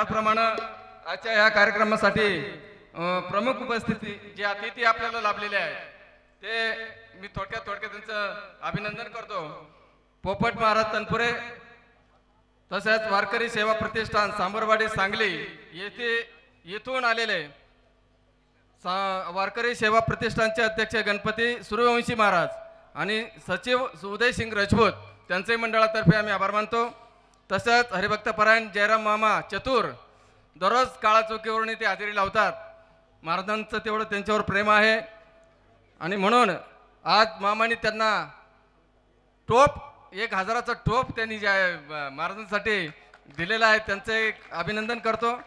त्याप्रमाणे आजच्या या कार्यक्रमासाठी प्रमुख उपस्थिती जे अतिथी आपल्याला लाभलेले आहेत ते मी थोडक्यात त्यांचं अभिनंदन करतो. पोपट महाराज तनपुरे तसेच वारकरी सेवा प्रतिष्ठान सांबरवाडी सांगली येथून आलेले वारकरी सेवा प्रतिष्ठानचे अध्यक्ष गणपती सूर्यवंशी महाराज आणि सचिव उदयसिंग राजपूत त्यांचे मंडळातर्फे आम्ही आभार मानतो. तसंच हरिभक्तपरायण जयराम मामा चतुर दररोज काळा चौकीवरून ते हजेरी लावतात. महाराजांचं तेवढं त्यांच्यावर प्रेम आहे आणि म्हणून आज मामाने त्यांना टोप 1000चा टोप त्यांनी महाराजांसाठी दिलेला आहे. त्यांचं एक अभिनंदन करतो.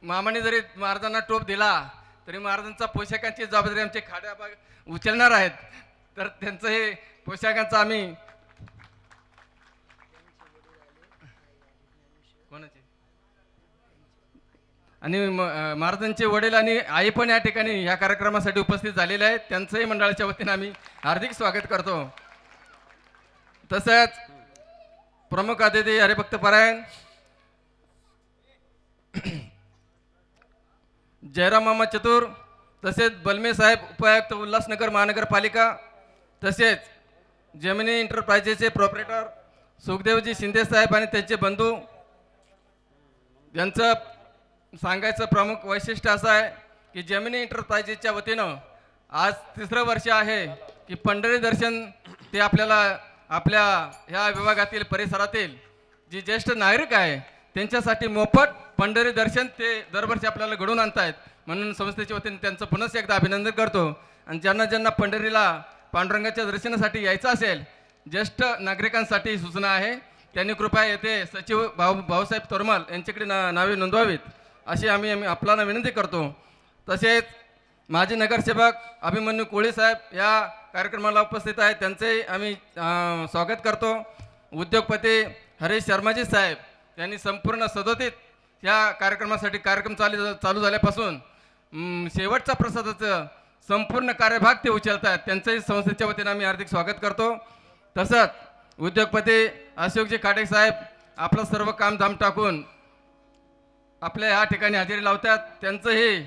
मामाने जरी महाराजांना टोप दिला तरी महाराजांचा पोशाखांची जबाबदारी आमचे खाड्या उचलणार आहेत. तर त्यांचं हे पोशाखांचं आम्ही कोणाचे आणि महाराजांचे वडील आणि आई पण या ठिकाणी या कार्यक्रमासाठी उपस्थित झालेले आहेत. त्यांचंही मंडळाच्या वतीने आम्ही हार्दिक स्वागत करतो. तसंच प्रमुख अतिथी हरिभक्तपरायण जयराम मामा चतुर तसेच बलमे साहेब उपायुक्त उल्हासनगर महानगरपालिका तसेच जेमिनी एंटरप्राइजेसचे प्रोपरेटर सुखदेवजी शिंदे साहेब आणि त्यांचे बंधू यांचं सांगायचं प्रमुख वैशिष्ट्य असं आहे की जेमिनी एंटरप्राइजेसच्या वतीनं आज 3रं वर्ष आहे की पंढरी दर्शन ते आपल्याला आपल्या ह्या विभागातील परिसरातील जे ज्येष्ठ नागरिक आहे त्यांच्यासाठी मोफत पंढरी दर्शन ते दरवर्षी आपल्याला घडवून आणतायत. म्हणून संस्थेच्या वतीने त्यांचं पुन्हा एकदा अभिनंदन करतो. आणि ज्यांना पंढरीला पांडुरंगाच्या दर्शनासाठी यायचं असेल ज्येष्ठ नागरिकांसाठी सूचना आहे त्यांनी कृपया येथे सचिव भाऊसाहेब तोरमल यांच्याकडे नावे नोंदवावीत अशी आम्ही आपल्याला विनंती करतो. तसेच माजी नगरसेवक अभिमन्यू कोळी साहेब या कार्यक्रमाला उपस्थित आहेत. त्यांचे आम्ही स्वागत करतो. उद्योगपती हरीश शर्माजी साहेब यांनी संपूर्ण सदोतीत या कार्यक्रमासाठी कार्यक्रम चालू झाल्यापासून शेवटचा प्रसादाचं संपूर्ण कार्यभाग ते उचलत आहेत. त्यांचंही संस्थेच्या वतीने आम्ही हार्दिक स्वागत करतो. तसंच उद्योगपती अशोकजी खाडे साहेब आपलं सर्व काम धाम टाकून आपल्या ह्या ठिकाणी हजेरी लावतात. त्यांचंही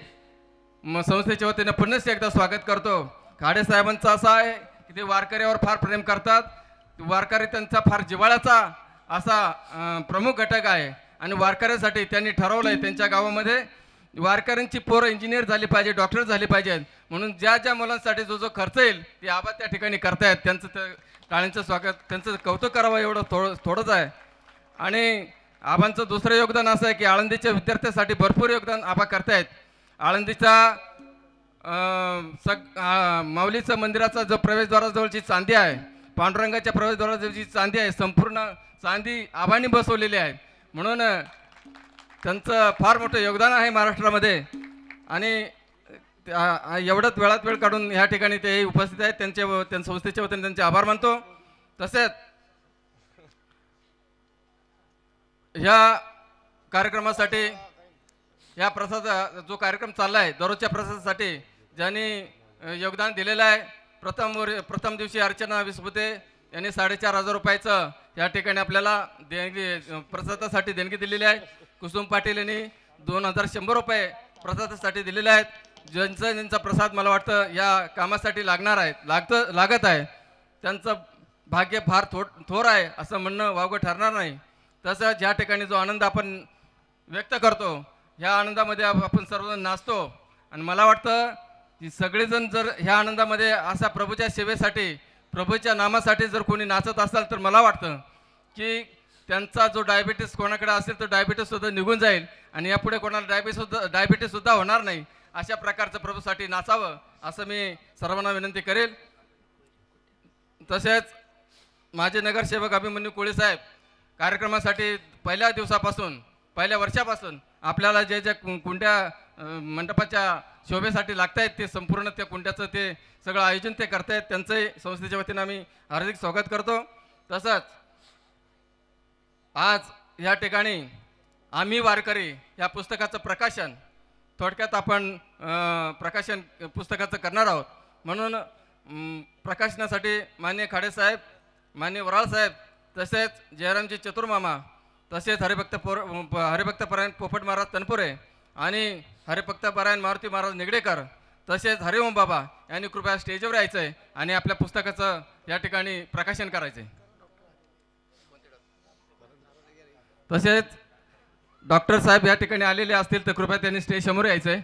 संस्थेच्या वतीने पुन्हा एकदा स्वागत करतो. खाडे साहेबांचं असं आहे की ते वारकऱ्यावर फार प्रेम करतात. वारकरी त्यांचा फार जिव्हाळ्याचा असा प्रमुख घटक आहे आणि वारकऱ्यासाठी त्यांनी ठरवलं आहे त्यांच्या गावामध्ये वारकऱ्यांची पोरं इंजिनियर झाली पाहिजे, डॉक्टर झाली पाहिजेत. म्हणून ज्या मुलांसाठी जो खर्च येईल ते आबा त्या ठिकाणी करतायत. त्यांचं टाळ्यांचं स्वागत त्यांचं कौतुक करावं एवढं थोडंच आहे. आणि आबांचं दुसरं योगदान असं आहे की आळंदीच्या विद्यार्थ्यांसाठी भरपूर योगदान आबा करतायत. आळंदीचा माऊलीचं मंदिराचा जो प्रवेशद्वाराजवळची चांदी आहे पांडुरंगाच्या प्रवेशद्वाराजवळची चांदी आहे संपूर्ण चांदी आबांनी बसवलेली आहे. म्हणून त्यांचं फार मोठं योगदान आहे महाराष्ट्रामध्ये आणि एवढंच वेळात वेळ काढून ह्या ठिकाणी ते उपस्थित आहेत. त्यांच्या संस्थेच्या वतीने त्यांचे आभार मानतो. तसेच ह्या कार्यक्रमासाठी ह्या जो कार्यक्रम चालला आहे दररोजच्या प्रसादासाठी ज्यांनी योगदान दिलेलं आहे प्रथम दिवशी अर्चना विस्पुते यांनी 4,500 रुपयाचं या ठिकाणी आपल्याला प्रसादासाठी देणगी दिलेली आहे. कुसुम पाटील यांनी 2,100 रुपये प्रसादासाठी दिलेले आहेत. ज्यांचा प्रसाद मला वाटतं या कामासाठी लागत आहे त्यांचं भाग्य फार थोर आहे असं म्हणणं वावगं ठरणार नाही. तसंच या ठिकाणी जो आनंद आपण व्यक्त करतो ह्या आनंदामध्ये आपण सर्वजण नाचतो आणि मला वाटतं की सगळेजण जर ह्या आनंदामध्ये असा प्रभूच्या सेवेसाठी प्रभूच्या नामासाठी जर कोणी नाचत असाल तर मला वाटतं की त्यांचा जो डायबिटीस कोणाकडे असेल तर डायबिटीससुद्धा निघून जाईल आणि यापुढे कोणाला डायबिटीससुद्धा होणार नाही. अशा प्रकारचं प्रभूसाठी नाचावं असं मी सर्वांना विनंती करेल. तसेच माझे नगरसेवक अभिमन्यू कोळी साहेब कार्यक्रमासाठी पहिल्या वर्षापासून आपल्याला जे कुंड्या मंडपाच्या शोभेसाठी लागत आहेत ते संपूर्ण त्या कुंड्याचं ते सगळं आयोजन ते करतायत. त्यांचंही संस्थेच्या वतीने आम्ही हार्दिक स्वागत करतो. तसंच आज या ठिकाणी आम्ही वारकरी या पुस्तकाचं प्रकाशन थोडक्यात आपण प्रकाशन पुस्तकाचं करणार आहोत. म्हणून प्रकाशनासाठी माननीय खाडे साहेब, माननीय वराळ साहेब, तसेच जयरामजी चतुर्मामा तसेच हरिभक्तपरायण पोपट महाराज तनपुरे आणि हरिभक्तपरायण मारुती महाराज निगडेकर तसेच हरिओम बाबा यांनी कृपया स्टेजवर यायचं आहे आणि आपल्या पुस्तकाचं या ठिकाणी प्रकाशन करायचं आहे. तसेच डॉक्टर साहेब या ठिकाणी आलेले असतील तर कृपया त्यांनी स्टेज समोर यायचं आहे.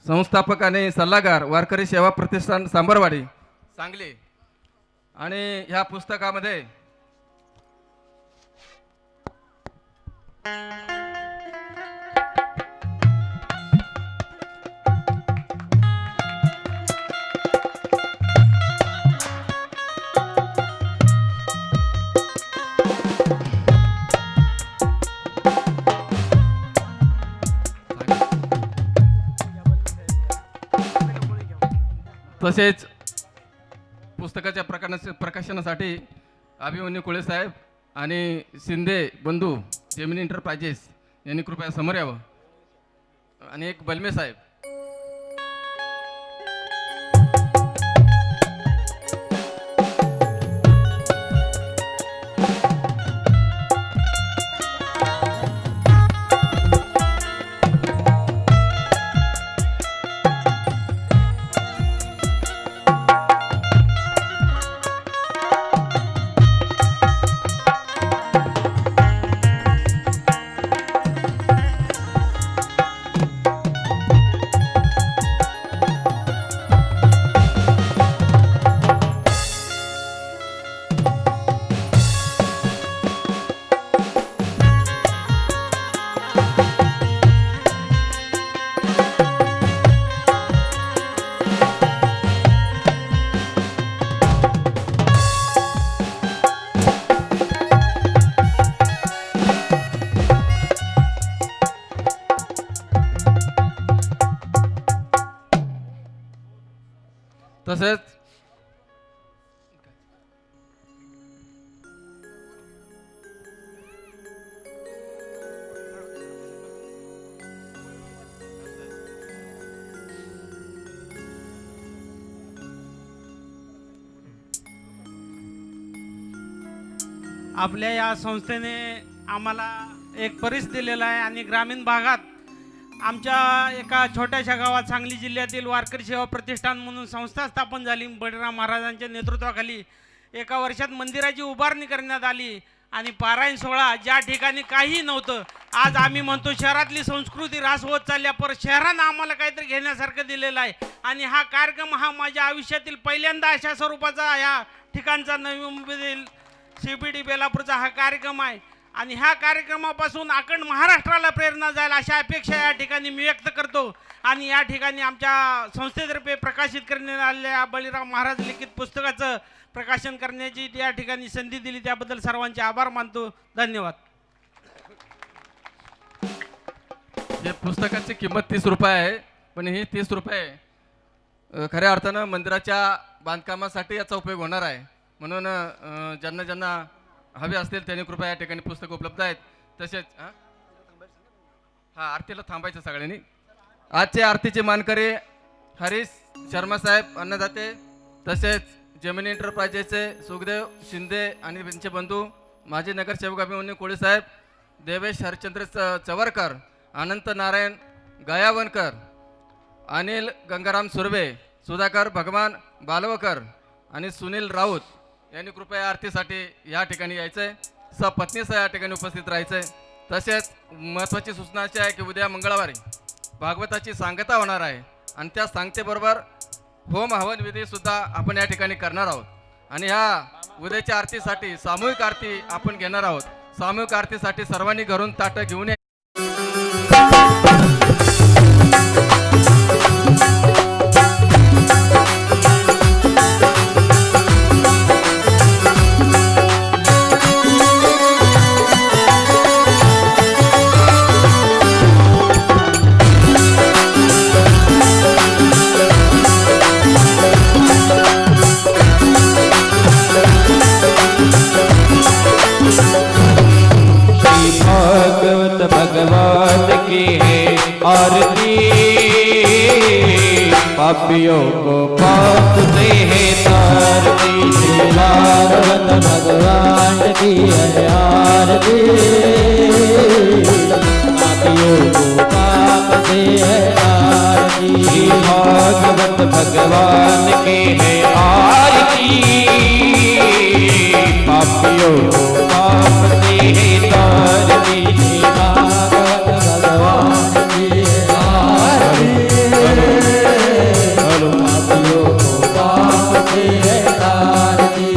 संस्थापक आणि सल्लागार वारकरी सेवा प्रतिष्ठान सांबरवाडी सांगली. आणि ह्या पुस्तकामध्ये तसेच पुस्तकाच्या प्रकाशनासाठी अभिमन्यू कोळे साहेब आणि शिंदे बंधू जेमिनी एंटरप्राइजेस यांनी कृपया समोर यावं आणि एक बलमे साहेब. तसेच आपल्या या संस्थेने आम्हाला एक परिस दिलेला आहे आणि ग्रामीण भागात आमच्या एका छोट्याशा गावात सांगली जिल्ह्यातील वारकरी सेवा प्रतिष्ठान म्हणून संस्था स्थापन झाली. बळीराम महाराजांच्या नेतृत्वाखाली एका वर्षात मंदिराची उभारणी करण्यात आली आणि पारायण सोहळा ज्या ठिकाणी काही नव्हतं, आज आम्ही म्हणतो शहरातली संस्कृती ऱ्हास होत चालल्या, पर शहरानं आम्हाला काहीतरी घेण्यासारखं दिलेलं आहे. आणि हा कार्यक्रम हा माझ्या आयुष्यातील पहिल्यांदा अशा स्वरूपाचा या ठिकाणचा नवी मुंबईतील CBD बेलापूरचा हा कार्यक्रम आहे. आणि ह्या कार्यक्रमापासून अखंड महाराष्ट्राला प्रेरणा जाईल अशा अपेक्षा या ठिकाणी मी व्यक्त करतो. आणि या ठिकाणी आमच्या संस्थेतर्फे प्रकाशित करण्यात आलेल्या बळीराम महाराज लिखित पुस्तकाचं प्रकाशन करण्याची या ठिकाणी संधी दिली त्याबद्दल सर्वांचे आभार मानतो. धन्यवाद. हे पुस्तकाची किंमत 30 रुपये आहे, पण ही 30 रुपये खऱ्या अर्थानं मंदिराच्या बांधकामासाठी याचा उपयोग होणार आहे. म्हणून ज्यांना ज्यांना हवे असतील त्यांनी कृपया या ठिकाणी पुस्तक उपलब्ध आहेत. तसेच आरतीला थांबायचं सगळ्यांनी. आजचे आरतीचे मानकरी हरीश शर्मा साहेब अन्नदाते, तसेच जेमिनी एंटरप्राइजेसचे सुखदेव शिंदे आणि त्यांचे बंधू माजी नगरसेवक अभिमन्यू कोळे साहेब, देवेश हरचंद्र चवरकर, अनंत नारायण गयावणकर, अनिल गंगाराम सुर्वे, सुधाकर भगवान बालवकर आणि सुनील राऊत यांनी कृपया आरतीसाठी या ठिकाणी यायचं आहे. सपत्नीसह या ठिकाणी उपस्थित राहायचं आहे. तसेच महत्त्वाची सूचना अशी आहे की उद्या मंगळवारी भागवताची सांगता होणार आहे आणि त्या सांगतेबरोबर होम हवन विधीसुद्धा आपण या ठिकाणी करणार आहोत. आणि ह्या उद्याच्या आरतीसाठी सामूहिक आरती आपण घेणार आहोत. सामूहिक आरतीसाठी सर्वांनी घरून ताटं घेऊन या. भागवत पापियों को पाप से है तारती। श्री भागवत भगवान की है आरती। पापियों को पाप से है आरती। श्री भागवत भगवान की है आरती। पापियों को पाप से है तारती। श्री भागवत भगवान की है आरती। पापियों को पाप से है आरती।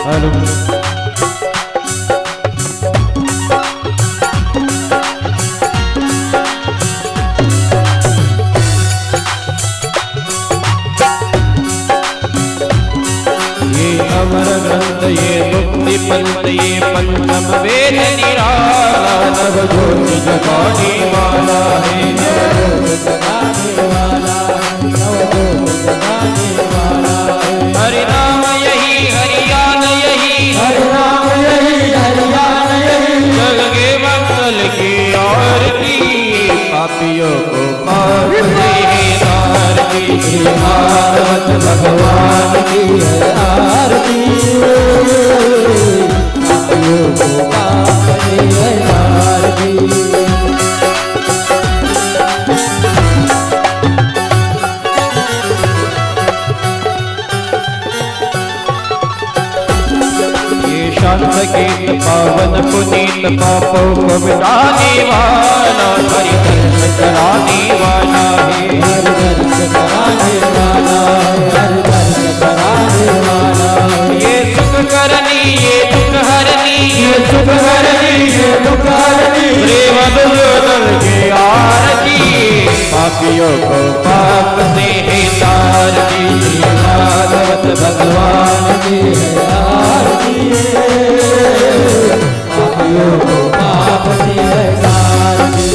हेलो ये अमर ग्रंथ ये मुक्ति पंथ ये पंचम वेद निराला नव ज्योति जगाने वाला है। जगाने वाला नवदोष जगाने वाला है। हरि नाम यही हरियान यही हरि नाम यही हरियाण यही। जग के मंगल की आरती। पापियों को पाप से है तारती। श्री भागवत भगवान की है आरती। पापियों को पाप से है आरती। ये शांत गीत पावन पुनीत पापों को मिटाने वाला हरि दर्श कराने वाला है। हर दर्श कराने वाला है। हर दर्श कराने वाला है। ये सुख करनी ये दुख हरनी ये सुख हरनी ये दुख हरनी। प्रेम दुर्योधन की आरती। पापियों को पाप से है तारती। श्री भागवत भगवान की है आरती। पापियों को पाप से है आरती।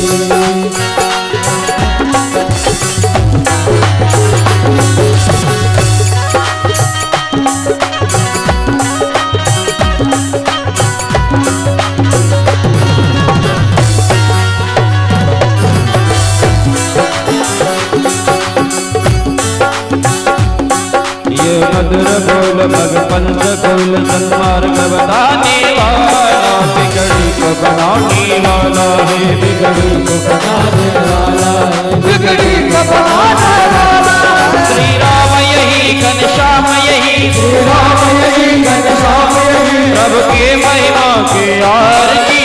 ये मधुर बोल भग पंच कुल सन्मार्ग बताने वाला बिगड़ी को बनाने वाला है। बिगड़ी को बनाने वाला है। बिगड़ी को बनाने वाला है। श्री राम यही घनश्याम यही श्री राम यही घनश्याम यही। प्रभु के महिमा की आरती।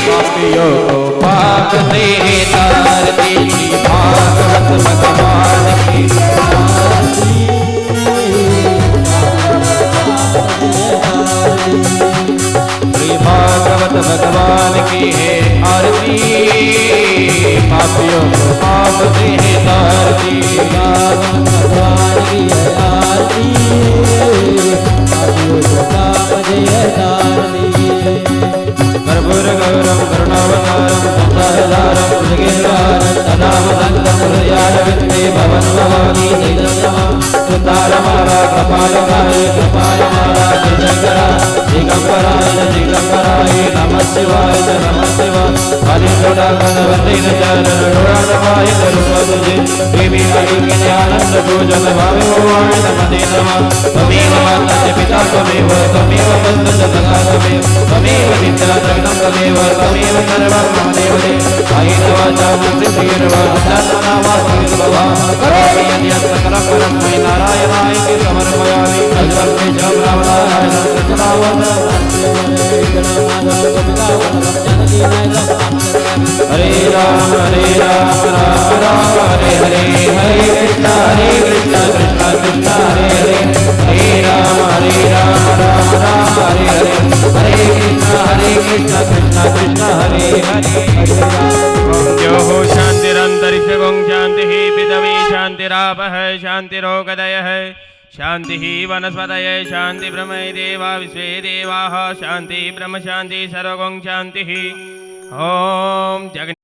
पापियों को पाप से है तारती। श्री भागवत भगवान की श्री भागवत भगवान की है आरती। पापियों को पाप से है तारती। भागवत भगवान की है आरती। पापियों को पाप से है आरती। कर्पूरगौरं करुणावतारं संसारसारं भुजगेन्द्रहारं सदा वसन्तं हृदयारविन्दे भवन् भवानी चैतन्यमां सुतारमाला कपालकाय कृपालमाला जयशङ्करा दिगम्बराय दिगम्बराय नमः शिवाय नमः शिवाय हरिजोडागणवतेन च रणोडानवाय करुणोदये देवी हरिज्ञानन्द पूजन भावोवाय नमते नमः त्वमेव माता च पिता त्वमेव त्वमेव बन्धुश्च सखा त्वमेव त्वमेव नित्या जगदं त्वमेव त्वमेव सर्वं मम देवते कायेन वाचा मनसेन्द्रियेण वा अध्यात्मना वा करोमि यदि सकलं परस्मै नारायणाय ते समर्पयामि सर्वं जं रावणाय हरे राम राम राम हरे हरे हरे कृष्ण कृष्ण कृष्ण हरे हरे हरे राम राम राम हरे हरे हरे कृष्ण कृष्ण कृष्ण हरे हरे यो शांतिरंतरिक्षगं शांति पृथ्वी शांतिरापः शांतिरोगदयः शांति वनस्पतये शांति ब्रह्म देवा विश्वे देवाः शांति ब्रह्म शांति सर्वगं शांति ओम जगन्